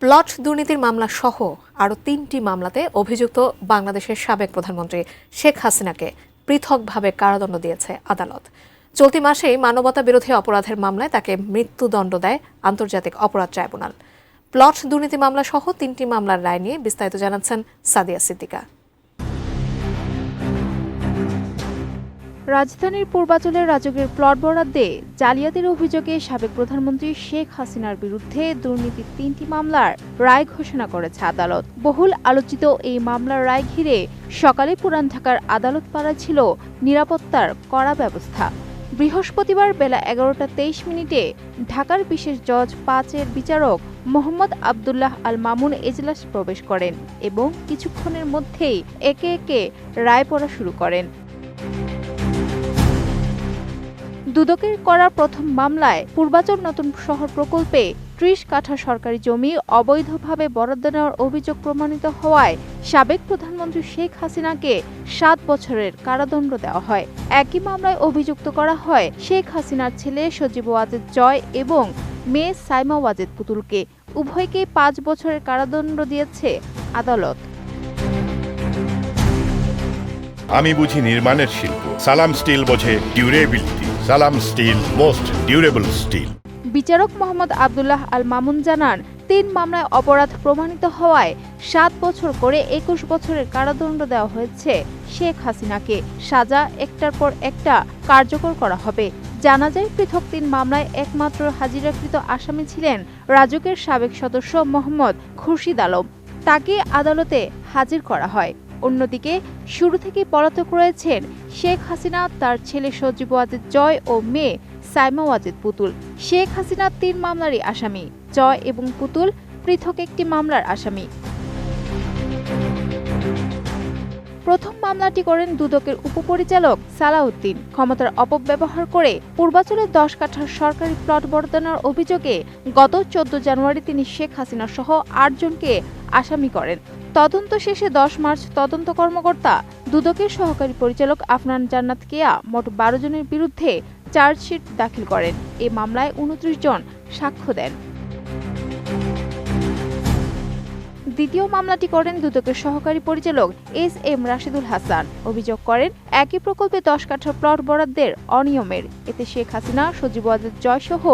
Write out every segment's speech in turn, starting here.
Plot দুর্নীতির মামলা সহ আরও ৩টি মামলাতে অভিযুক্ত বাংলাদেশের সাবেক প্রধানমন্ত্রী শেখ হাসিনাকে পৃথকভাবে কারাদণ্ড দিয়েছে আদালত। চলতি মাসেই মানবতা বিরোধী অপরাধের মামলায় তাকে মৃত্যুদণ্ড দেয় আন্তর্জাতিক অপরাধ ট্রাইব্যুনাল। প্লট দুর্নীতি মামলা সহ 3টি মামলার রায় নিয়ে বিস্তারিত জানাচ্ছেন সাদিয়া সিদ্দিকা। রাজধানীর পূর্বাঞ্চলের রাজকের প্লট বরাদ্দে জালিয়াতির অভিযোগে সাবেক প্রধানমন্ত্রী শেখ হাসিনার বিরুদ্ধে দুর্নীতির 3টি মামলার রায় ঘোষণা করেছে আদালত। বহুল আলোচিত এই মামলার রায় ঘিরে সকালে পুরান ঢাকার আদালত পাড়ায় ছিল নিরাপত্তার কড়া ব্যবস্থা। বৃহস্পতিবার বেলা 11টা 23 মিনিটে ঢাকার বিশেষ জজ 5-এর বিচারক মোহাম্মদ আবদুল্লাহ আল মামুন এজলাস প্রবেশ করেন এবং কিছুক্ষণের মধ্যেই একে একে রায় পড়া শুরু করেন। দুদকের করা প্রথম মামলায় পূর্বাঞ্চল নতুন শহর প্রকল্পে ৩০ কাঠা সরকারি জমি অবৈধভাবে বরাদ্দ নেওয়ার অভিযোগ প্রমাণিত হওয়ায় সাবেক প্রধানমন্ত্রী শেখ হাসিনাকে 7 বছরের কারাদণ্ড দেওয়া হয়। একই মামলায় অভিযুক্ত করা হয় শেখ হাসিনার ছেলে সজীব ওয়াজেদ জয় এবং মেয়ে সাইমা ওয়াজেদ পুতুলকে। উভয়কেই 5 বছরের কারাদণ্ড দিয়েছে আদালত। আমি বুঝি নির্মাণের শিল্প, সালাম স্টিল বোঝে ডিউরেবিলিটি। সালাম স্টিল, মোস্ট ডিউরেবল স্টিল। বিচারক মোহাম্মদ আবদুল্লাহ আল মামুন জানান, 3 মামলায় অপরাধ প্রমাণিত হওয়ায় 7 বছর করে 21 বছরের কারাদণ্ড দেওয়া হয়েছে শেখ হাসিনাকে। সাজা একটার পর একটা কার্যকর করা হবে। জানা যায়, পৃথক 3 মামলায় একমাত্র হাজিরাকৃত আসামি ছিলেন রাজুকের সাবেক সদস্য মোহাম্মদ খুরশিদ আলম। তাকে আদালতে হাজির করা হয়। অন্যদিকে শুরু থেকেই পলাতক রয়েছেন শেখ হাসিনা, তার ছেলে সজীব ওয়াজেদ জয় ও মেয়ে সাইমা ওয়াজেদ পুতুল। শেখ হাসিনা 3 মামলারই আসামি। জয় এবং পুতুল পৃথক একটি মামলার আসামি। প্রথম মামলাটি করেন দুদকের উপপরিচালক সালাউদ্দিন। ক্ষমতার অপব্যবহার করে পূর্বাঞ্চলে 10 কাঠার সরকারি প্লট বরাদ্দ নেওয়ার অভিযোগে গত 14 জানুয়ারি তিনি শেখ হাসিনা সহ 8 জনকে আসামি করেন। তদন্ত শেষে 10 মার্চ তদন্ত কর্মকর্তা দুদকের সহকারী পরিচালক আফনান জান্নাত কেয়া মোট 12 জনের বিরুদ্ধে চার্জশিট দাখিল করেন। এ মামলায় 29 জন সাক্ষ্য দেন। দ্বিতীয় মামলাটি করেন দুদকের সহকারী পরিচালক এস.এম. রাশিদুল হাসান। অভিযোগ করেন, একই প্রকল্পে 10 কাঠা প্লট বরাদ্দের অনিয়মের। এতে শেখ হাসিনা, সজীব ওয়াজেদ জয় সহ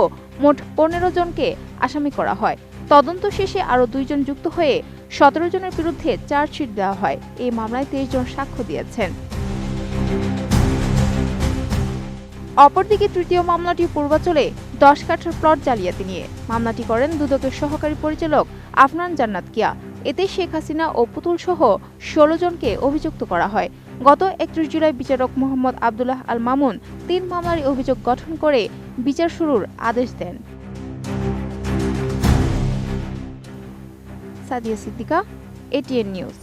মোট 15 জনকে আসামি করা হয়। তদন্ত শেষে আরও 2 জন যুক্ত হয়ে 17 জনের বিরুদ্ধে চার্জশিট দেওয়া হয়। এই মামলায় 23 জন সাক্ষ্য দিয়েছেন। অপরদিকে তৃতীয় মামলাটি পূর্বাঞ্চলে 10 কাঠার প্লট জালিয়াতি নিয়ে। মামলাটি করেন দুদকের সহকারী পরিচালক আফনান জান্নাত কিয়া। এতে শেখ হাসিনা ও পুতুল সহ 16 জনকে অভিযুক্ত করা হয়। গত 31 জুলাই বিচারক মোহাম্মদ আবদুল্লাহ আল মামুন 3 মামলার অভিযোগ গঠন করে বিচার শুরুর আদেশ দেন। Sadia Siddika, ATN news.